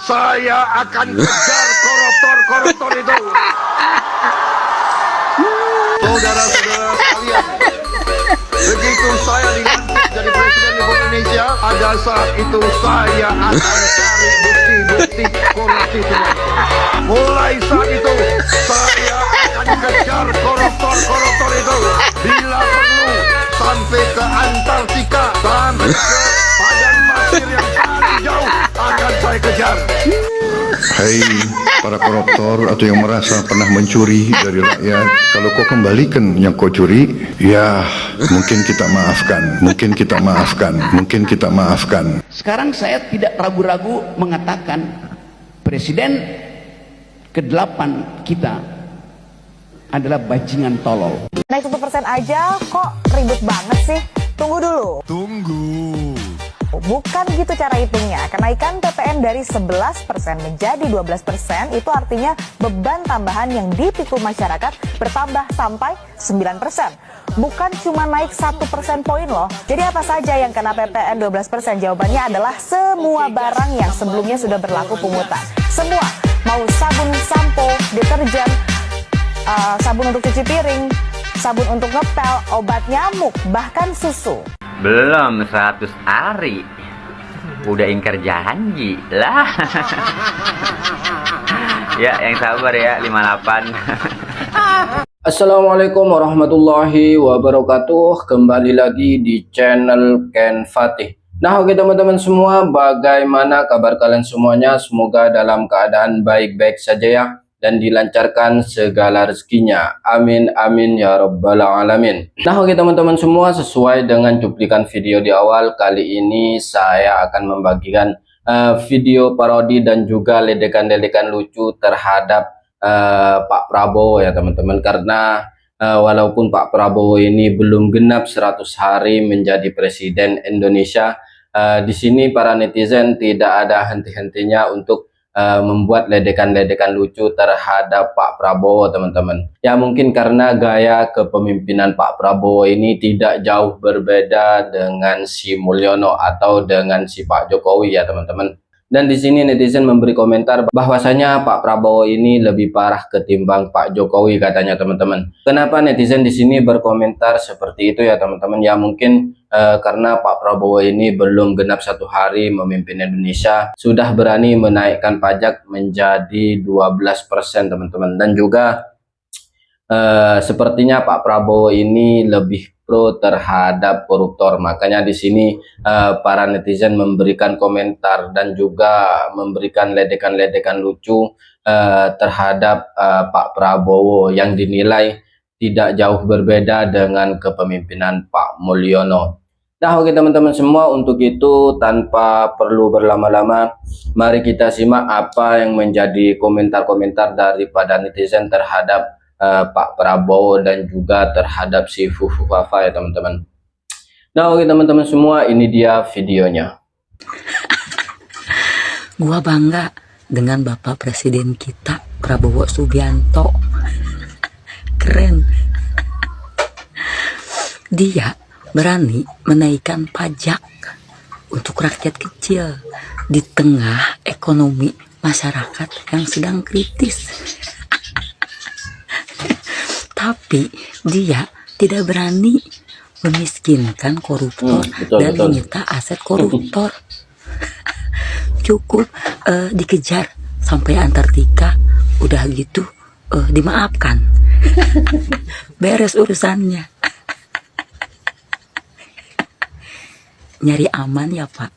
saya akan kejar koruptor-koruptor itu. Saudara-saudara sekalian, begitu saya dilantik jadi Presiden Republik Indonesia, pada saat itu saya akan cari bukti-bukti korupsi semua. Mulai saat itu, saya akan kejar koruptor-koruptor itu. Bila perlu, sampai ke Antartika, sampai ke padang pasir yang paling jauh, akan saya kejar. Hai para koruptor atau yang merasa pernah mencuri dari rakyat, kalau kau kembalikan yang kau curi, ya mungkin kita maafkan, mungkin kita maafkan, mungkin kita maafkan. Sekarang saya tidak ragu-ragu mengatakan Presiden ke-8 kita adalah bajingan tolol. Naik 1% aja kok ribet banget sih? Tunggu dulu. Tunggu. Bukan gitu cara hitungnya. Kenaikan PPN dari 11% menjadi 12% itu artinya beban tambahan yang dipikul masyarakat bertambah sampai 9%. Bukan cuma naik 1% poin loh. Jadi apa saja yang kena PPN 12%? Jawabannya adalah semua barang yang sebelumnya sudah berlaku pungutan. Semua, mau sabun, sampo, deterjen, sabun untuk cuci piring, sabun untuk ngepel, obat nyamuk, bahkan susu. Belum 100 hari udah ingkar janji lah. Ya yang sabar ya 58. Assalamualaikum warahmatullahi wabarakatuh. Kembali lagi di channel Ken Fatih. Nah oke teman-teman semua, bagaimana kabar kalian semuanya? Semoga dalam keadaan baik-baik saja ya, dan dilancarkan segala rezekinya. Amin amin ya rabbal alamin. Nah oke teman-teman semua, sesuai dengan cuplikan video di awal, kali ini saya akan membagikan video parodi dan juga ledekan-ledekan lucu terhadap Pak Prabowo ya teman-teman. Karena walaupun Pak Prabowo ini belum genap 100 hari menjadi Presiden Indonesia, di sini para netizen tidak ada henti-hentinya untuk membuat ledekan-ledekan lucu terhadap Pak Prabowo teman-teman. Ya mungkin karena gaya kepemimpinan Pak Prabowo ini tidak jauh berbeda dengan si Mulyono atau dengan si Pak Jokowi ya teman-teman. Dan di sini netizen memberi komentar bahwasanya Pak Prabowo ini lebih parah ketimbang Pak Jokowi katanya teman-teman. Kenapa netizen di sini berkomentar seperti itu ya teman-teman? Ya mungkin karena Pak Prabowo ini belum genap 1 hari memimpin Indonesia, sudah berani menaikkan pajak menjadi 12% teman-teman. Dan juga sepertinya Pak Prabowo ini lebih pro terhadap koruptor. Makanya di sini para netizen memberikan komentar dan juga memberikan ledekan-ledekan lucu terhadap Pak Prabowo yang dinilai tidak jauh berbeda dengan kepemimpinan Pak Mulyono. Nah oke teman-teman semua, untuk itu tanpa perlu berlama-lama, mari kita simak apa yang menjadi komentar-komentar daripada netizen terhadap Pak Prabowo dan juga terhadap si Fufu Fafa ya teman-teman. Nah oke teman-teman semua, ini dia videonya. Gua bangga dengan Bapak Presiden kita Prabowo Subianto. Keren. Dia berani menaikkan pajak untuk rakyat kecil di tengah ekonomi masyarakat yang sedang kritis. Tapi dia tidak berani memiskinkan koruptor dan menyita aset koruptor. Cukup dikejar sampai Antartika, udah gitu dimaafkan. Beres urusannya. Nyari aman ya Pak.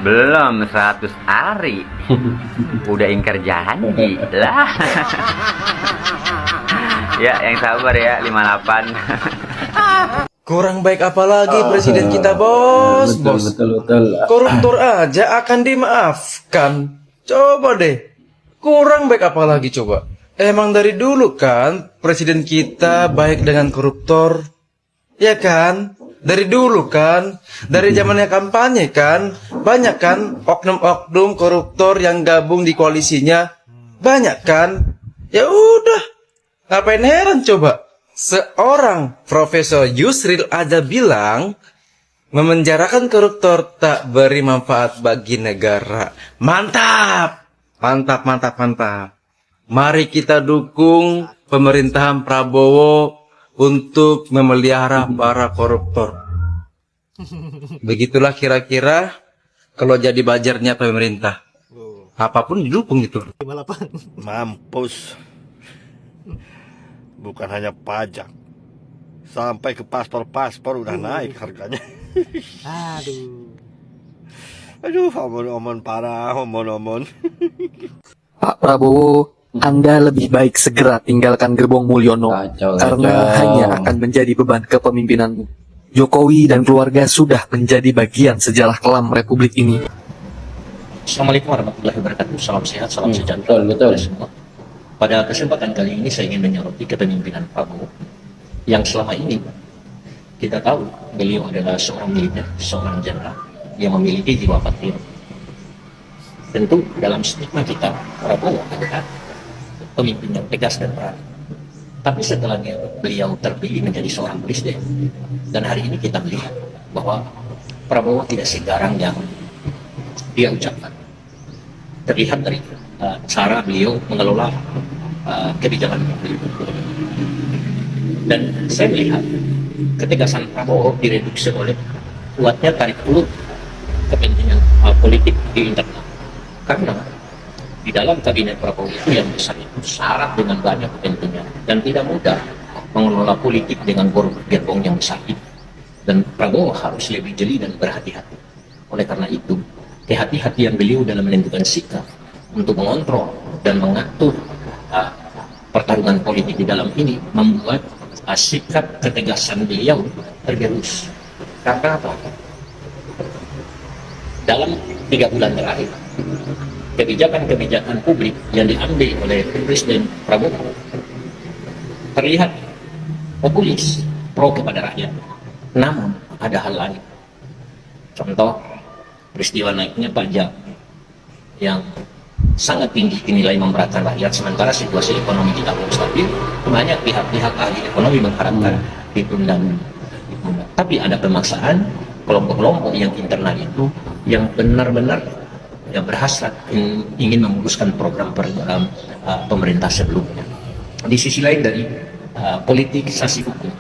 Belum 100 hari udah ingkar janji lah. Ya yang sabar ya 58. Kurang baik apalagi presiden kita bos. Betul. Koruptor aja akan dimaafkan. Coba deh, kurang baik apalagi coba. Emang dari dulu kan presiden kita baik dengan koruptor, ya kan? Dari dulu kan, dari zamannya kampanye kan, banyak kan oknum-oknum koruptor yang gabung di koalisinya, banyak kan? Ya udah, ngapain heran coba? Seorang Profesor Yusril aja bilang memenjarakan koruptor tak beri manfaat bagi negara. Mantap! Mantap, mantap, mantap. Mari kita dukung pemerintahan Prabowo untuk memelihara para koruptor. Begitulah kira-kira kalau jadi bajarnya pemerintah. Apapun didukung itu. Mampus. Bukan hanya pajak. Sampai ke paspor udah naik harganya. Aduh, omon-omon parah, omon-omon. Pak Prabowo, Anda lebih baik segera tinggalkan Gerbong Mulyono karena hanya akan menjadi beban kepemimpinanmu. Jokowi dan keluarga sudah menjadi bagian sejarah kelam Republik ini. Assalamualaikum warahmatullahi wabarakatuh. Salam sehat, salam sejahtera betul semua. Pada kesempatan kali ini saya ingin menyoroti kepemimpinan Prabowo yang selama ini kita tahu beliau adalah seorang militer, seorang jenderal yang memiliki jiwa patriot. Tentu dalam stigma kita Prabowo adalah pemimpin yang tegas dan berani. Tapi setelah beliau terpilih menjadi seorang presiden dan hari ini kita melihat bahwa Prabowo tidak segarang yang dia ucapkan. Terlihat dari cara beliau mengelola kebijakan publik. Dan saya melihat ketegasan Prabowo direduksi oleh kuatnya tarik ulur kepentingan politik di internal. Karena di dalam kabinet Prabowo itu yang besar itu syarat dengan banyak kepentingan dan tidak mudah mengelola politik dengan gerbong yang besar itu. Dan Prabowo harus lebih jeli dan berhati-hati. Oleh karena itu, kehati-hatian beliau dalam menentukan sikap untuk mengontrol dan mengatur pertarungan politik di dalam ini membuat sikap ketegasan beliau tergerus. Karena apa? Dalam 3 bulan terakhir, kebijakan-kebijakan publik yang diambil oleh Presiden Prabowo terlihat populis, pro kepada rakyat. Namun ada hal lain. Contoh, peristiwa naiknya pajak yang sangat tinggi dinilai memberatkan rakyat, sementara situasi ekonomi kita belum stabil. Banyak pihak-pihak ahli ekonomi mengharapkan ditunda. Tapi ada pemaksaan kelompok-kelompok yang internal itu yang benar-benar berhasrat ingin memuluskan program-program pemerintah sebelumnya. Di sisi lain dari politisasi hukum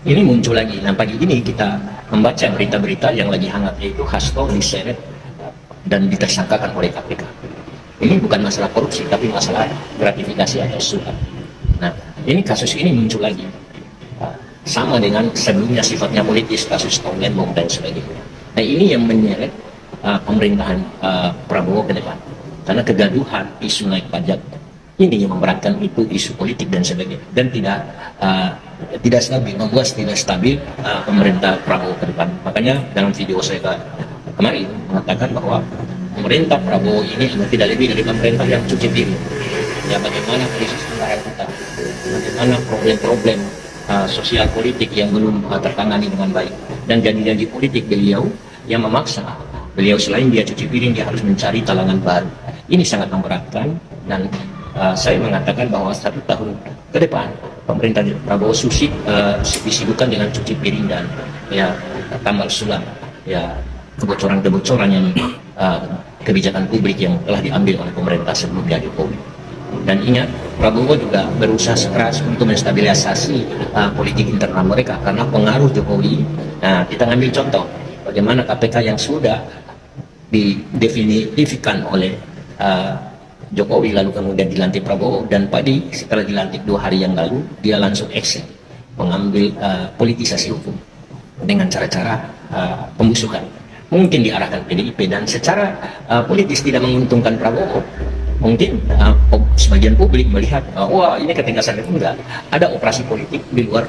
ini muncul lagi. Nah, pagi ini kita membaca berita-berita yang lagi hangat, yaitu Hasto diseret dan ditersangkakan oleh KPK. Ini bukan masalah korupsi, tapi masalah gratifikasi atau suap. Nah, ini kasus ini muncul lagi. Sama dengan sebelumnya sifatnya politis, kasus Tongen, Bom dan sebagainya. Nah, ini yang menyeret pemerintahan Prabowo ke depan. Karena kegaduhan isu naik pajak ini yang memberatkan itu isu politik dan sebagainya, dan tidak stabil, membuat tidak stabil pemerintah Prabowo ke depan. Makanya dalam video saya kemarin mengatakan bahwa pemerintah Prabowo ini tidak lebih dari pemerintah yang cuci piring. Ya, bagaimana krisis anggaran kita, bagaimana problem-problem sosial politik yang belum tertangani dengan baik, dan janji-janji politik beliau yang memaksa beliau selain dia cuci piring, dia harus mencari talangan baru. Ini sangat memberatkan, dan saya mengatakan bahwa 1 tahun ke depan pemerintah Prabowo disibukkan dengan cuci piring dan tambal sulam, kebocoran-kebocoran yang kebijakan publik yang telah diambil oleh pemerintah sebelumnya Jokowi. Dan ingat, Prabowo juga berusaha keras untuk menstabilisasi politik internal mereka karena pengaruh Jokowi. Nah, kita ambil contoh bagaimana KPK yang sudah didefinitifkan oleh Jokowi lalu kemudian dilantik Prabowo, dan pagi setelah dilantik 2 hari yang lalu dia langsung action mengambil politisasi hukum dengan cara-cara pembusukan. Mungkin diarahkan PDIP dan secara politis tidak menguntungkan Prabowo. Mungkin sebagian publik melihat wah, ini ketegasan itu enggak. Ada operasi politik di luar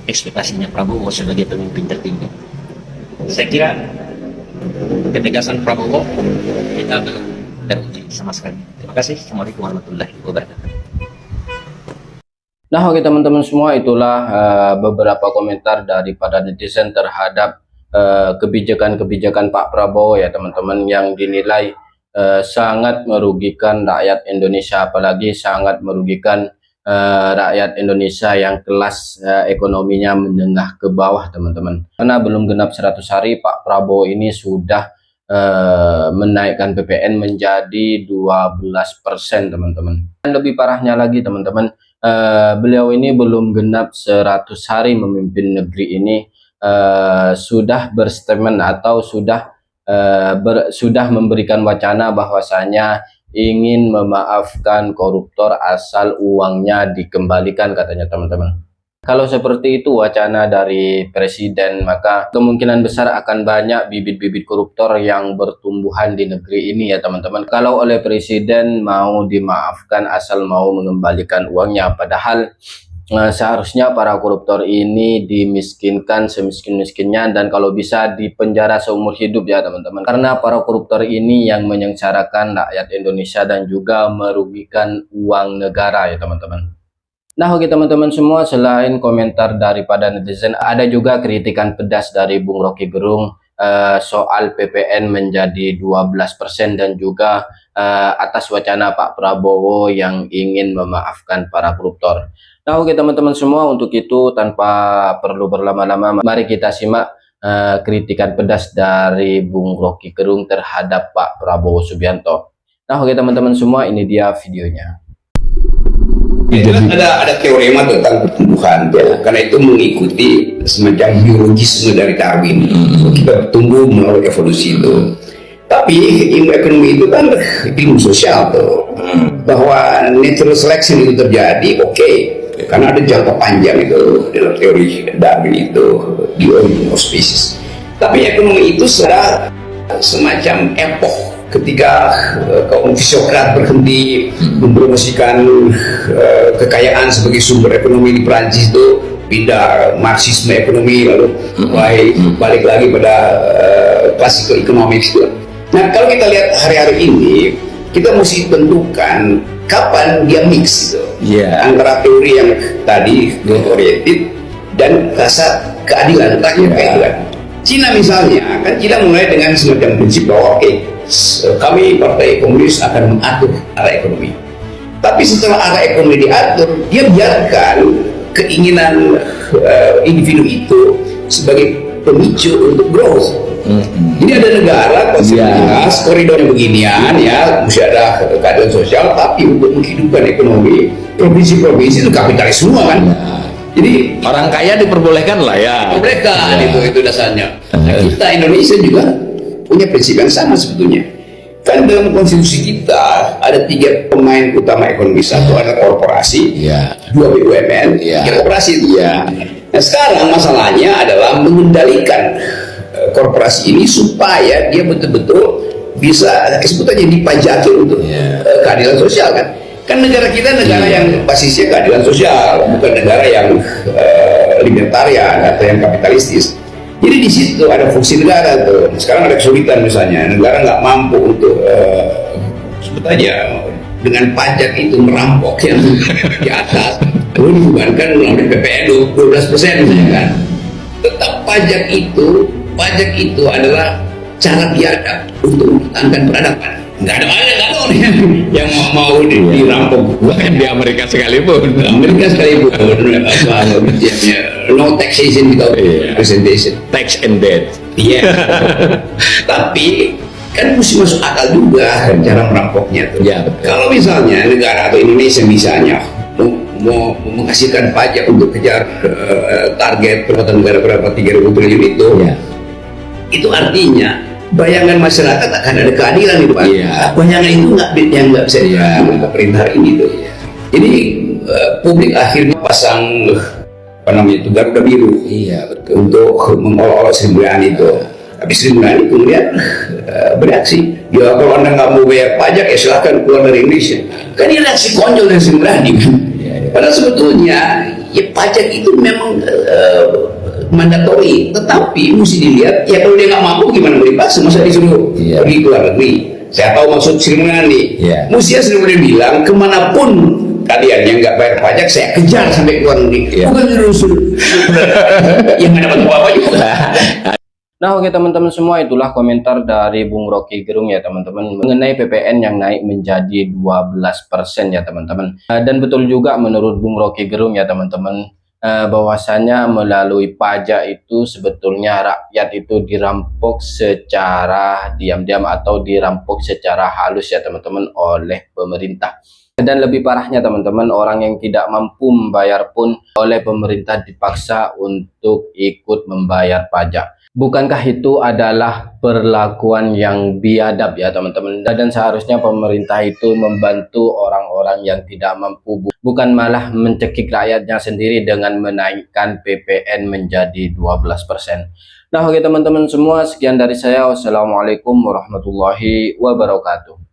ekspektasinya Prabowo sebagai pemimpin tertinggi. Saya kira ketegasan Prabowo kita belum teruji sama sekali. Terima kasih. Assalamualaikum warahmatullahi wabarakatuh. Nah, oke teman-teman semua, itulah beberapa komentar daripada netizen terhadap kebijakan-kebijakan Pak Prabowo ya teman-teman, yang dinilai sangat merugikan rakyat Indonesia, apalagi sangat merugikan rakyat Indonesia yang kelas ekonominya menengah ke bawah, teman-teman. Karena belum genap 100 hari Pak Prabowo ini sudah menaikkan PPN menjadi 12%, teman-teman. Dan lebih parahnya lagi, teman-teman, beliau ini belum genap 100 hari memimpin negeri ini, sudah berstatement atau sudah memberikan wacana bahwasanya ingin memaafkan koruptor asal uangnya dikembalikan, katanya, teman-teman. Kalau seperti itu wacana dari presiden, maka kemungkinan besar akan banyak bibit-bibit koruptor yang bertumbuhan di negeri ini, ya teman-teman. Kalau oleh presiden mau dimaafkan asal mau mengembalikan uangnya, padahal seharusnya para koruptor ini dimiskinkan semiskin-miskinnya dan kalau bisa dipenjara seumur hidup, ya teman-teman. Karena para koruptor ini yang menyengsarakan rakyat Indonesia dan juga merugikan uang negara, ya teman-teman. Nah, oke teman-teman semua, selain komentar daripada netizen, ada juga kritikan pedas dari Bung Rocky Gerung soal PPN menjadi 12% dan juga atas wacana Pak Prabowo yang ingin memaafkan para koruptor. Nah, oke teman-teman semua, untuk itu tanpa perlu berlama-lama, mari kita simak kritikan pedas dari Bung Rocky Gerung terhadap Pak Prabowo Subianto. Nah, oke teman-teman semua, ini dia videonya. Ada teorema tentang pertumbuhan, karena itu mengikuti semacam biologisme dari Darwin. Kita bertumbuh melalui evolusi itu. Tapi ilmu ekonomi itu kan ilmu sosial tuh, bahwa natural selection itu terjadi, oke. Karena ada jangka panjang itu dalam teori Darwin itu, the origin of species. Tapi ekonomi itu sudah semacam epoch ketika kaum fisiokrat berhenti mempromosikan kekayaan sebagai sumber ekonomi di Prancis, itu pindah marxisme ekonomi, lalu balik lagi pada classical economics itu. Nah, kalau kita lihat hari-hari ini, kita mesti tentukan kapan dia mix itu antara teori yang tadi growth oriented dan rasa keadilan, terakhir keadilan. Cina misalnya, kan Cina mulai dengan semacam prinsip bahwa kami Partai Komunis akan mengatur arah ekonomi. Tapi setelah arah ekonomi diatur, dia biarkan keinginan individu itu sebagai pemicu untuk growth. Jadi ada negara konsepnya koridornya beginian, ya, mesti ada keadilan sosial, tapi untuk menghidupkan ekonomi provinsi-provinsi itu kapitalis semua kan. Jadi orang kaya diperbolehkan lah, ya. Diperbolehkan, itu dasarnya. Nah, kita Indonesia juga punya prinsip yang sama sebetulnya. Kan dalam konstitusi kita ada 3 pemain utama ekonomi. Satu ada korporasi, 2 BUMN, 3 koperasi. Nah, sekarang masalahnya adalah mengendalikan korporasi ini supaya dia betul-betul bisa sebut aja dipajaki untuk keadilan sosial kan. Kan negara kita negara yang basisnya keadilan sosial, bukan negara yang libertarian atau yang kapitalistis. Jadi di situ ada fungsi negara tuh. Sekarang ada kesulitan, misalnya negara nggak mampu untuk sebut aja dengan pajak itu merampok yang di atas, lalu dibebankan melalui PPN 12% misalnya kan. Tetap pajak itu adalah cara biadab untuk mempertahankan peradaban. Nggak ada mana, nggak tahu nih yang mau dirampok, bahkan di Amerika sekalipun. No taxation without presentation. Tax and debt. Iya. Tapi kan mesti masuk akal juga cara merampoknya tuh. Kalau misalnya negara atau Indonesia misalnya mau menghasilkan pajak untuk kejar target pendapatan negara berapa 3.000 triliun itu artinya bayangan masyarakat akan ada keadilan itu, Pak. Bayangan itu nggak bisa dibangun pemerintah ini tuh. Jadi publik akhirnya pasang itu Garuda biru untuk mengolok-olok Sri Mulyani itu. Tapi Sri Mulyani kemudian bereaksi, ya kalau Anda nggak mau bayar pajak ya silahkan keluar dari Indonesia. Kan ini reaksi konyol dari Sri Mulyani kan. Padahal sebetulnya ya pajak itu memang mandatori, tetapi mesti dilihat ya kalau dia nggak mampu gimana mau dipaksa, masa disuruh pergi ke luar negeri. Saya tahu maksud Sri Mulyani, mestinya Sri Mulyani bilang kemanapun kalian yang nggak bayar pajak saya kejar sampai ke luar negeri, bukan disuruh yang nggak dapat apa-apa juga. Nah oke teman-teman semua, itulah komentar dari Bung Rocky Gerung ya teman-teman mengenai PPN yang naik menjadi 12% ya teman-teman. Dan betul juga menurut Bung Rocky Gerung ya teman-teman, bahwasanya melalui pajak itu sebetulnya rakyat itu dirampok secara diam-diam atau dirampok secara halus ya teman-teman oleh pemerintah. Dan lebih parahnya teman-teman, orang yang tidak mampu membayar pun oleh pemerintah dipaksa untuk ikut membayar pajak. Bukankah itu adalah perlakuan yang biadab ya teman-teman? Dan seharusnya pemerintah itu membantu orang-orang yang tidak mampu, bukan malah mencekik rakyatnya sendiri dengan menaikkan PPN menjadi 12%. Nah oke teman-teman semua, sekian dari saya. Wassalamualaikum warahmatullahi wabarakatuh.